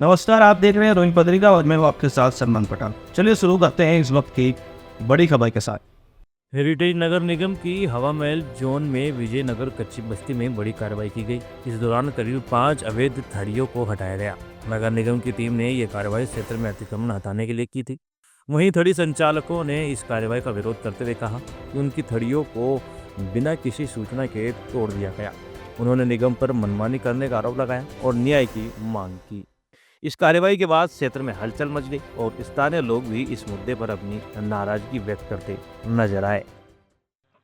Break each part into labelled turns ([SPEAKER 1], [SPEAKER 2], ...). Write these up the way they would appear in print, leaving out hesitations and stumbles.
[SPEAKER 1] नमस्कार, आप देख रहे हैं रोहित पत्रिका और मैं हूं आपके साथ सलमान पठान। चलिए शुरू करते हैं इस वक्त की बड़ी खबर के साथ।
[SPEAKER 2] हेरिटेज नगर निगम की हवा महल जोन में विजयनगर कच्ची बस्ती में बड़ी कार्रवाई की गई। इस दौरान करीब 5 अवैध थड़ियों को हटाया गया। नगर निगम की टीम ने यह कार्रवाई क्षेत्र में अतिक्रमण हटाने के लिए की थी। वहीं थड़ी संचालकों ने इस कार्रवाई का विरोध करते हुए कहा कि उनकी थड़ियों को बिना किसी सूचना के तोड़ दिया गया। उन्होंने निगम पर मनमानी करने का आरोप लगाया और न्याय की मांग की। इस कार्रवाई के बाद क्षेत्र में हलचल मच गई और स्थानीय लोग भी इस मुद्दे पर अपनी नाराजगी व्यक्त करते नजर आए।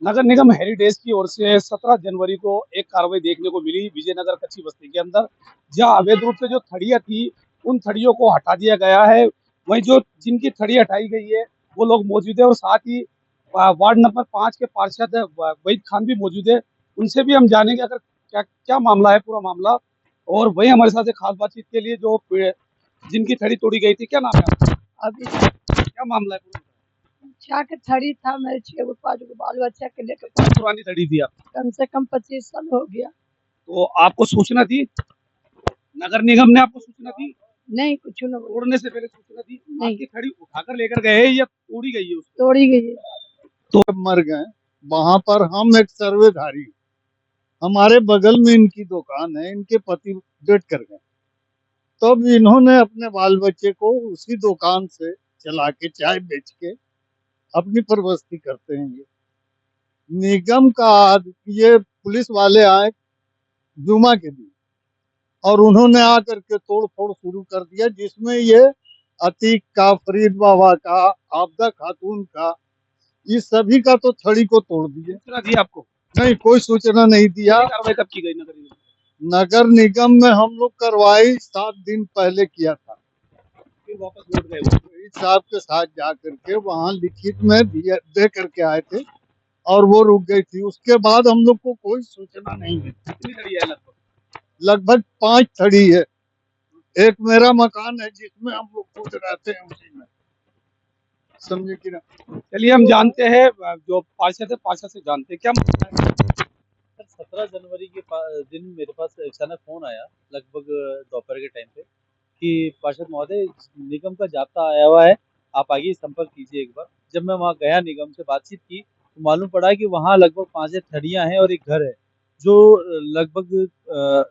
[SPEAKER 3] नगर निगम हेरिटेज की ओर से 17 जनवरी को एक कार्रवाई देखने को मिली विजयनगर कच्ची बस्ती के अंदर, जहां अवैध रूप से जो थड़ियां थी उन थड़ियों को हटा दिया गया है। वहीं जो जिनकी थड़ी हटाई गई है वो लोग मौजूद है और साथ ही वार्ड नंबर 5 के पार्षद वहीद खान भी मौजूद है। उनसे भी हम जानेंगे अगर क्या क्या मामला है, पूरा मामला। और वही हमारे साथ एक खास बातचीत के लिए जो जिनकी थड़ी तोड़ी गई थी, क्या नाम है आपका?
[SPEAKER 4] अभी
[SPEAKER 3] क्या मामला है पूरा?
[SPEAKER 4] क्या के थड़ी था, मेरे 6 गो 5 गो बाल बच्चा के लेकर
[SPEAKER 3] कितनी पुरानी थड़ी थी आपकी?
[SPEAKER 4] कम से कम 25 साल हो गया।
[SPEAKER 3] तो आपको सूचना थी, नगर निगम ने आपको सूचना दी?
[SPEAKER 4] नहीं, कुछ न बोला।
[SPEAKER 3] तोड़ने से पहले सूचना दी?
[SPEAKER 4] नहीं।
[SPEAKER 3] आपकी खड़ी उठाकर लेकर गए या तोड़ी गई है उसको?
[SPEAKER 4] तोड़ी गई है।
[SPEAKER 5] तो मर गए। वहां पर हम एक सर्वेधारी, हमारे बगल में इनकी दुकान है, इनके पति डेट कर गए। तब इन्होंने अपने बाल बच्चे को उसी दुकान से चला के चाय बेच के अपनी परवस्ती करते हैं। ये निगम का ये पुलिस वाले आए जुमा के दिन और उन्होंने आकर के तोड़ फोड़ शुरू कर दिया, जिसमें ये अतीक का, फरीद बाबा का, आपदा खातून का, इस सभी का तो थड़ी को तोड़ दिए।
[SPEAKER 3] सूचना दी आपको?
[SPEAKER 5] नहीं, कोई सूचना नहीं दिया।
[SPEAKER 3] ये कार्रवाई कब की गई नगर निगम?
[SPEAKER 5] नगर निगम में हम लोग कार्रवाई 7 दिन पहले किया था।
[SPEAKER 3] फिर वापस लौट गए वो?
[SPEAKER 5] वकील साहब के साथ जा करके वहाँ लिखित में दे करके आए थे और वो रुक गई थी। उसके बाद हम लोग को कोई सूचना नहीं है।
[SPEAKER 3] कितनी थड़ी है लगभग?
[SPEAKER 5] लगभग 5 थड़ी है। एक मेरा मकान है जिसमें हम लोग खुद रहते हैं, उसी में, समझे कि ना।
[SPEAKER 3] चलिए हम जानते हैं जो पार्षद है, पार्षद से जानते हैं क्या मामला है।
[SPEAKER 6] सर 17 जनवरी के दिन मेरे पास अचानक फ़ोन आया लगभग दोपहर के टाइम पे कि पार्षद महोदय निगम का जाब्ता आया हुआ है, आप आइए संपर्क कीजिए एक बार। जब मैं वहाँ गया निगम से बातचीत की तो मालूम पड़ा कि वहाँ लगभग 5 थड़ियाँ हैं और एक घर है जो लगभग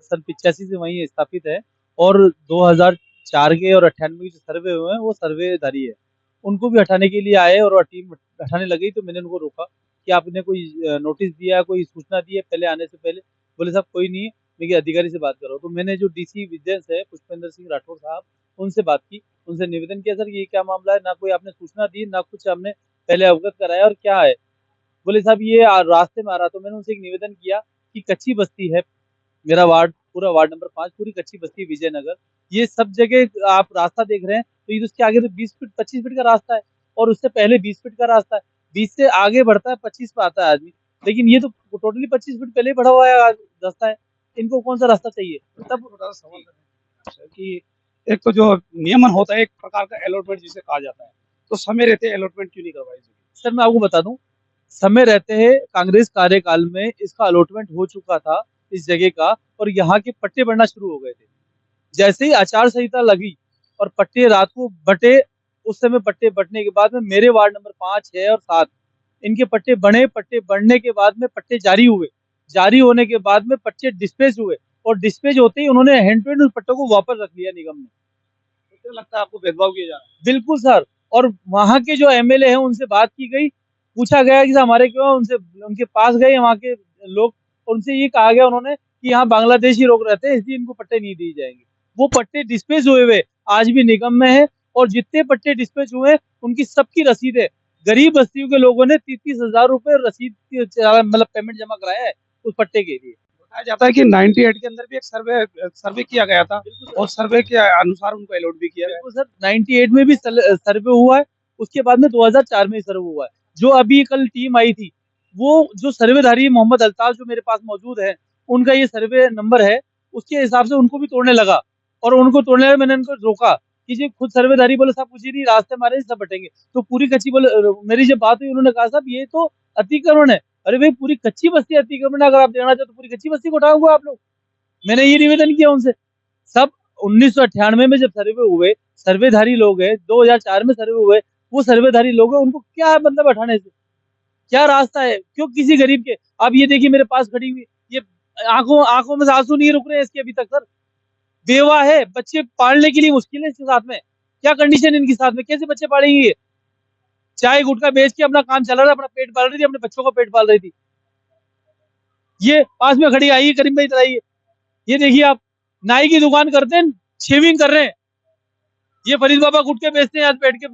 [SPEAKER 6] सन 85 से वहीं स्थापित है और 2004 के और 98 के जो सर्वे हुए हैं वो सर्वेधारी है। उनको भी हटाने के लिए आए और टीम हटाने लगी तो मैंने उनको रोका कि आपने कोई नोटिस दिया है, कोई सूचना दी है पहले आने से पहले? बोले साहब कोई नहीं है, मैं कि अधिकारी से बात करो। तो मैंने जो डीसी विजिलेंस है पुष्पेंद्र सिंह राठौर साहब, उनसे बात की, उनसे निवेदन किया सर ये क्या मामला है, ना कोई आपने सूचना दी, ना कुछ हमने पहले अवगत कराया और क्या है? बोले साहब ये रास्ते में आ रहा। तो मैंने उनसे एक निवेदन किया कि कच्ची बस्ती है, मेरा वार्ड पूरा वार्ड नंबर 5 पूरी कच्ची बस्ती विजयनगर, ये सब जगह आप रास्ता देख रहे हैं तो ये उसके आगे तो 20 फीट 25 फीट का रास्ता है और उससे पहले 20 फीट का रास्ता है, 20 से आगे बढ़ता है 25 पे आता है आदमी, लेकिन ये तो टोटली 25 फीट पहले ही बढ़ा हुआ है रास्ता है, इनको कौन सा रास्ता चाहिए? तब
[SPEAKER 3] छोटा सा सवाल है कि एक तो जो नियमन होता है एक प्रकार का अलॉटमेंट जिसे कहा जाता है, तो समय रहते अलॉटमेंट क्यों नहीं करवाई?
[SPEAKER 6] सर मैं आपको बता दूं, समय रहते हैं कांग्रेस कार्यकाल में इसका अलॉटमेंट हो चुका था इस जगह का और यहाँ के पट्टे बढ़ना शुरू हो गए थे। जैसे ही आचार संहिता लगी और पट्टे रात को बटे, उस समय पट्टे बटने के बाद में मेरे वार्ड नंबर 5, 6 और 7 इनके पट्टे बने। पट्टे बढ़ने के बाद में पट्टे जारी हुए, जारी होने के बाद में पट्टे डिस्पैच हुए और डिस्पैच होते ही उन्होंने हैंड टू हैंड उस पट्टों को वापस रख लिया निगम ने।
[SPEAKER 3] तो क्या लगता है आपको भेदभाव किया जा रहा है?
[SPEAKER 6] बिल्कुल सर, और वहाँ के जो एमएलए हैं उनसे बात की गई, पूछा गया कि हमारे क्यों, उनसे उनके पास गए वहाँ के लोग, उनसे ये कहा गया उन्होंने कि यहाँ बांग्लादेशी लोग रहते हैं इसलिए इनको पट्टे नहीं दिए जाएंगे। वो पट्टे डिस्पैच हुए आज भी निगम में है और जितने पट्टे डिस्पैच हुए उनकी सबकी रसीद है। गरीब बस्तियों के लोगों ने 30,000 रुपए रसीद मतलब पेमेंट जमा कराया है उस पट्टे के लिए।
[SPEAKER 3] बताया जाता है कि 98 के अंदर भी एक सर्वे किया गया था और सर्वे के अनुसार उनको अलॉट भी किया गया।
[SPEAKER 6] बिल्कुल सर, 98 में भी सर्वे हुआ है, उसके बाद में 2004 में सर्वे हुआ है। जो अभी कल टीम आई थी वो जो सर्वेधारी मोहम्मद अल्ताफ जो मेरे पास मौजूद है, उनका ये सर्वे नंबर है, उसके हिसाब से उनको भी तोड़ने लगा और उनको तोड़ने लगा। मैंने उनको रोका कि जी खुद सर्वेधारी बोले साहब कुछ ही नहीं, रास्ते मारे सब बटेंगे। तो पूरी कच्ची बोले, मेरी जब बात हुई उन्होंने कहा साहब ये तो अतिक्रमण है। अरे भाई पूरी कच्ची बस्ती अतिक्रमण है, अगर आप देना चाहते तो पूरी कच्ची बस्ती को उठाओगे आप लोग। मैंने ये निवेदन किया उनसे, सब 1998 में जब सर्वे हुए, सर्वेधारी लोग हैं, 2004 में सर्वे हुए, वो सर्वेधारी लोग हैं, उनको क्या मतलब हटाने से? क्या रास्ता है? क्यों किसी गरीब के? आप ये देखिए मेरे पास खड़ी हुई, ये आंखों आंखों में से आंसू नहीं रुक रहे हैं इसके अभी तक सर। बेवा है, बच्चे पालने के लिए मुश्किल है इसके साथ में। क्या कंडीशन है इनके साथ में? कैसे बच्चे पालेंगे ये? चाय गुटखा बेच के अपना काम चला रहा है, अपना पेट पाल रही थी, अपने बच्चों का पेट पाल रही थी। ये पास में खड़ी आई है करीम भाई, इधर आइए। ये देखिए आप, नाई की दुकान करते हैं, शेविंग कर रहे हैं। ये फरीद बाबा गुटके बेचते हैं, आज बैठ के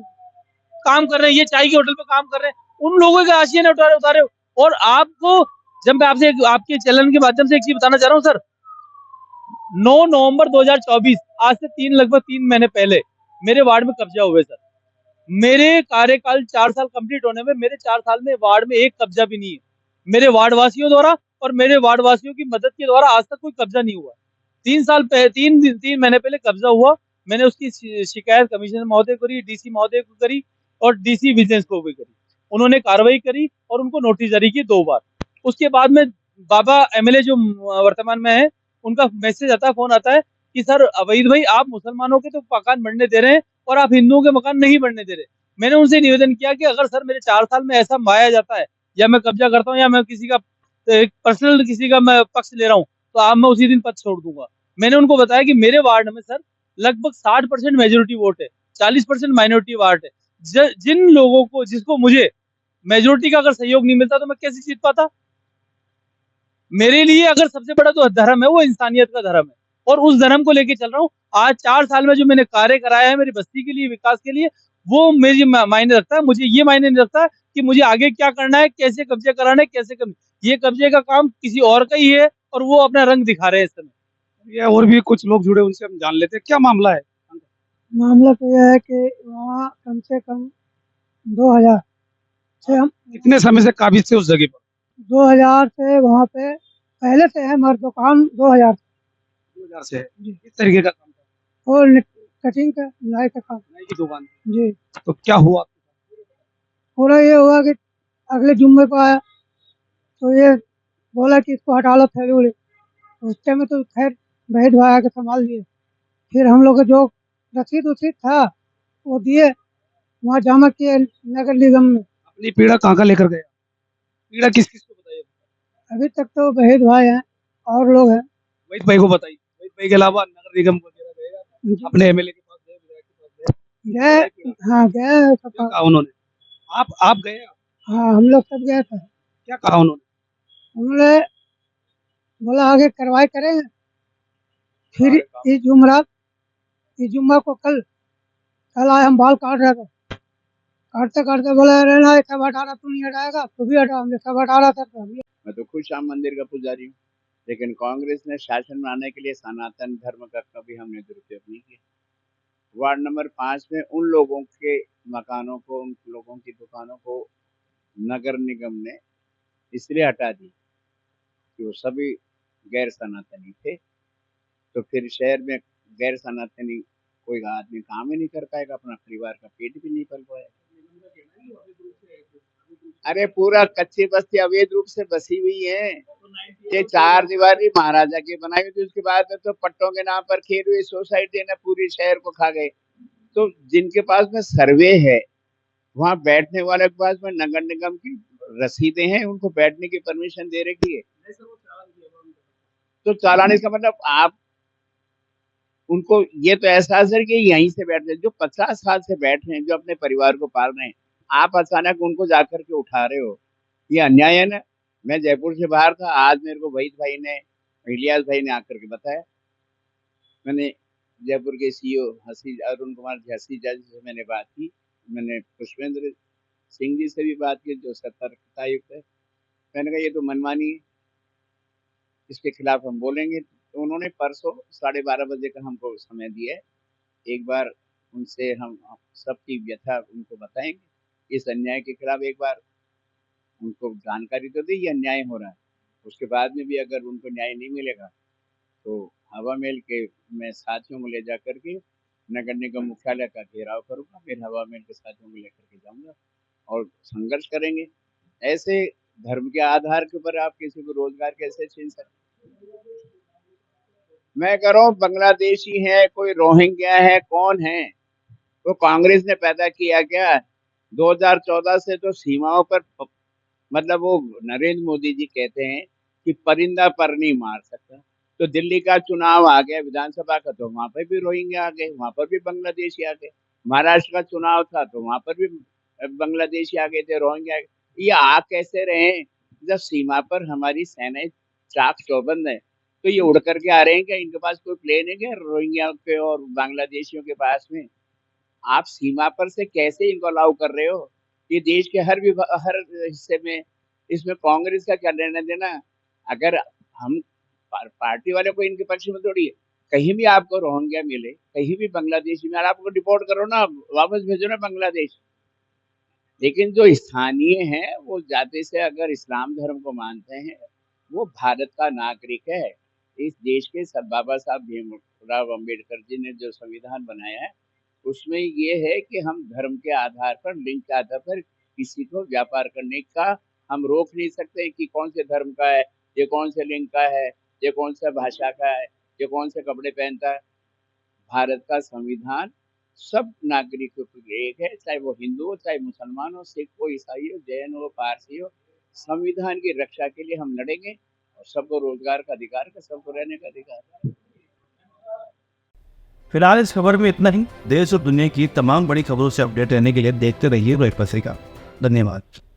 [SPEAKER 6] काम कर रहे हैं। ये चाय की होटल पे काम कर रहे हैं। उन लोगों के आशिया ने उतारे। और आपको, जब मैं आपसे आपके चैनल के माध्यम से एक चीज बताना चाह रहा हूँ सर, 9 नवंबर 2024, आज से लगभग 3 महीने पहले मेरे वार्ड में कब्जा हुए सर। मेरे कार्यकाल 4 साल कंप्लीट होने में, मेरे 4 साल में वार्ड में एक कब्जा भी नहीं है मेरे वार्ड वासियों द्वारा, और मेरे वार्ड वासियों की मदद के द्वारा आज तक कोई कब्जा नहीं हुआ। 3 महीने पहले कब्जा हुआ। मैंने उसकी शिकायत कमिश्नर महोदय को करी, डीसी महोदय को करी, और डीसी विजिलेंस को भी करी। उन्होंने कार्रवाई करी और उनको नोटिस जारी की 2 बार। उसके बाद में बाबा एमएलए जो वर्तमान में है, उनका मैसेज आता है, फोन आता है कि सर अवैध भाई, आप मुसलमानों के तो मकान बनने दे रहे हैं और आप हिंदुओं के मकान नहीं बनने दे रहे। मैंने उनसे निवेदन किया कि अगर सर मेरे 4 साल में ऐसा माया जाता है, या मैं कब्जा करता हूँ, या मैं किसी का पर्सनल किसी का मैं पक्ष ले रहा हूँ, तो आप मैं उसी दिन पद छोड़ दूंगा। मैंने उनको बताया कि मेरे वार्ड में सर लगभग 60% मेजोरिटी वोट है, 40% माइनॉरिटी वार्ड है। जिन लोगों को, जिसको मुझे मेजोरिटी का अगर सहयोग नहीं मिलता तो मैं कैसे जीत पाता? मेरे लिए अगर सबसे बड़ा जो धर्म है वो इंसानियत का धर्म है, और उस धर्म को लेके चल रहा हूँ। आज 4 साल में जो मैंने कार्य कराया है मेरी बस्ती के लिए, विकास के लिए, वो मेरी मायने रखता है। मुझे ये मायने नहीं रखता कि मुझे आगे क्या करना है, कैसे कब्जे कराना है, कैसे ये कब्जे का काम किसी और का ही है, और वो अपना रंग दिखा रहे हैं इस समय।
[SPEAKER 3] ये और भी कुछ लोग जुड़े, उनसे हम जान लेते हैं क्या मामला है।
[SPEAKER 4] मामला तो यह है कि वहाँ कम से कम 2000 से हम
[SPEAKER 3] कितने समय से काबिज थे उस जगह पर?
[SPEAKER 4] 2000 से वहाँ पे पहले से है, हमारी दुकान 2000
[SPEAKER 3] 2000 से है। किस तरीके का काम था?
[SPEAKER 4] और कटिंग का, नाई का काम।
[SPEAKER 3] नाई की दुकान।
[SPEAKER 4] जी,
[SPEAKER 3] तो क्या हुआ?
[SPEAKER 4] पूरा ये हुआ कि अगले जुम्मे को आया तो ये बोला कि इसको हटा लो थैली उली। उस टाइम में तो खैर बहद भाई आके संभाल दिए। फिर हम लोग का जो रसीद उसीद था वो दिए, वहाँ जमा किए नगर निगम में।
[SPEAKER 3] अपनी पीड़ा कहाँ लेकर गया? पीड़ा किस किस को बताइए?
[SPEAKER 4] अभी तक तो बहद भाई हैं और लोग हैं।
[SPEAKER 3] वहीद भाई को बताइए। वहीद भाई के अलावा नगर निगम वगैरह गए,
[SPEAKER 4] जी।
[SPEAKER 3] अपने एमएलए के पास गए, विधायक के पास गए?
[SPEAKER 4] गए, हाँ गए हैं सब।
[SPEAKER 3] क्या कहा उन्होंने? आप गए?
[SPEAKER 4] हाँ हम लोग सब गए थे।
[SPEAKER 3] क्या कहा उन्होंने?
[SPEAKER 4] उन्होंने बोला आगे कार्रवाई करेंगे। फिर इस जुम्मा को कल आए, हम बाल काट रहे थे, काटते काटते बोले अरे ना ये सब हटा रहा, तू नहीं हटाएगा तू भी हटा। हमने सब हटा रहा था तो हम
[SPEAKER 7] मैं तो खुद श्याम मंदिर का पुजारी हूँ, लेकिन कांग्रेस ने शासन में आने के लिए सनातन धर्म का कभी हमने दुरुपयोग नहीं किया। वार्ड नंबर 5 में उन लोगों के मकानों को, उन लोगों की दुकानों को नगर निगम ने इसलिए हटा दी कि वो सभी गैर सनातनी थे। तो फिर शहर में गैर सनातनी कोई आदमी काम ही नहीं कर पाएगा, अपना परिवार का पेट भी नहीं पल पाएगा। अरे पूरा कच्ची बस्ती अवैध रूप से बसी हुई है। ये 4 दीवारी महाराजा की बनाई हुई थी, उसके बाद में तो पट्टों के नाम पर खेल हुई सोसाइटी ने पूरी शहर को खा गए। तो जिनके पास में सर्वे है, वहां बैठने वाले के पास में नगर निगम की रसीदें हैं, उनको बैठने की परमिशन दे रखी है। तो चालान, इसका मतलब आप उनको ये तो एहसास है कि यहीं से बैठ रहे, जो 50 साल से बैठ रहे हैं, जो अपने परिवार को पाल रहे हैं, आप अचानक उनको जाकर के उठा रहे हो, ये अन्याय है ना। मैं जयपुर से बाहर था, आज मेरे को वहीद भाई ने, इलियास भाई ने आकर के बताया। मैंने जयपुर के सीईओ अरुण कुमार हसी जज से मैंने बात की, मैंने पुष्पेंद्र सिंह जी से भी बात की जो सतर्कता युक्त है। मैंने कहा ये तो मनमानी है, इसके खिलाफ हम बोलेंगे। तो उन्होंने परसों 12:30 बजे का हमको समय दिया है। एक बार उनसे हम सबकी व्यथा उनको बताएंगे, इस अन्याय के खिलाफ एक बार उनको जानकारी तो दी ये अन्याय हो रहा है। उसके बाद में भी अगर उनको न्याय नहीं मिलेगा तो हवा महल के मैं साथियों को ले जा करके नगर निगम मुख्यालय का घेराव करूंगा, फिर हवा महल के साथियों को लेकर के जाऊंगा और संघर्ष करेंगे। ऐसे धर्म के आधार के ऊपर आप किसी को रोजगार कैसे छीन सकते? मैं कह रहा हूँ बांग्लादेशी है, कोई रोहिंग्या है, कौन है? वो कांग्रेस ने पैदा किया क्या? 2014 से तो सीमाओं पर मतलब वो नरेंद्र मोदी जी कहते हैं कि परिंदा पर नहीं मार सकता। तो दिल्ली का चुनाव आ गया विधानसभा का, तो वहां पर भी रोहिंग्या आ गए, वहां पर भी बांग्लादेशी आ गए। महाराष्ट्र का चुनाव था तो वहां पर भी बांग्लादेशी आ गए थे, रोहिंग्या आ गए। ये आ कैसे रहे हैं? जब सीमा पर हमारी सेनाएं चाक चौबंद है, तो ये उड़ करके आ रहे हैं क्या? इनके पास कोई प्लेन है क्या रोहिंग्या के और बांग्लादेशियों के पास में? आप सीमा पर से कैसे इनको अलाउ कर रहे हो? ये देश के हर हिस्से में, इसमें कांग्रेस का क्या लेना देना? अगर हम पार्टी वाले को इनके पक्ष में थोड़ी है। कहीं भी आपको रोहिंग्या मिले, कहीं भी बांग्लादेशी में, आपको डिपोर्ट करो ना, वापस भेजो ना बांग्लादेश। लेकिन जो स्थानीय हैं वो जाति से अगर इस्लाम धर्म को मानते हैं, वो भारत का नागरिक है। इस देश के सब बाबा साहब भीमराव अम्बेडकर जी ने जो संविधान बनाया है, उसमें ये है कि हम धर्म के आधार पर, लिंग के आधार पर किसी को व्यापार करने का हम रोक नहीं सकते कि कौन से धर्म का है, ये कौन से लिंग का है, ये कौन सा भाषा का है, ये कौन से कपड़े पहनता है। भारत का संविधान सब नागरिकों के लिए एक है, चाहे वो हिंदू हो, चाहे मुसलमान हो, सिख हो, ईसाई हो, जैन हो, पारसी हो। संविधान की रक्षा के लिए हम लड़ेंगे और सबको रोजगार का अधिकार है, सबको रहने का अधिकार है।
[SPEAKER 1] फिलहाल इस खबर में इतना ही। देश और दुनिया की तमाम बड़ी खबरों से अपडेट रहने के लिए देखते रहिए रोहित पत्रिका। धन्यवाद।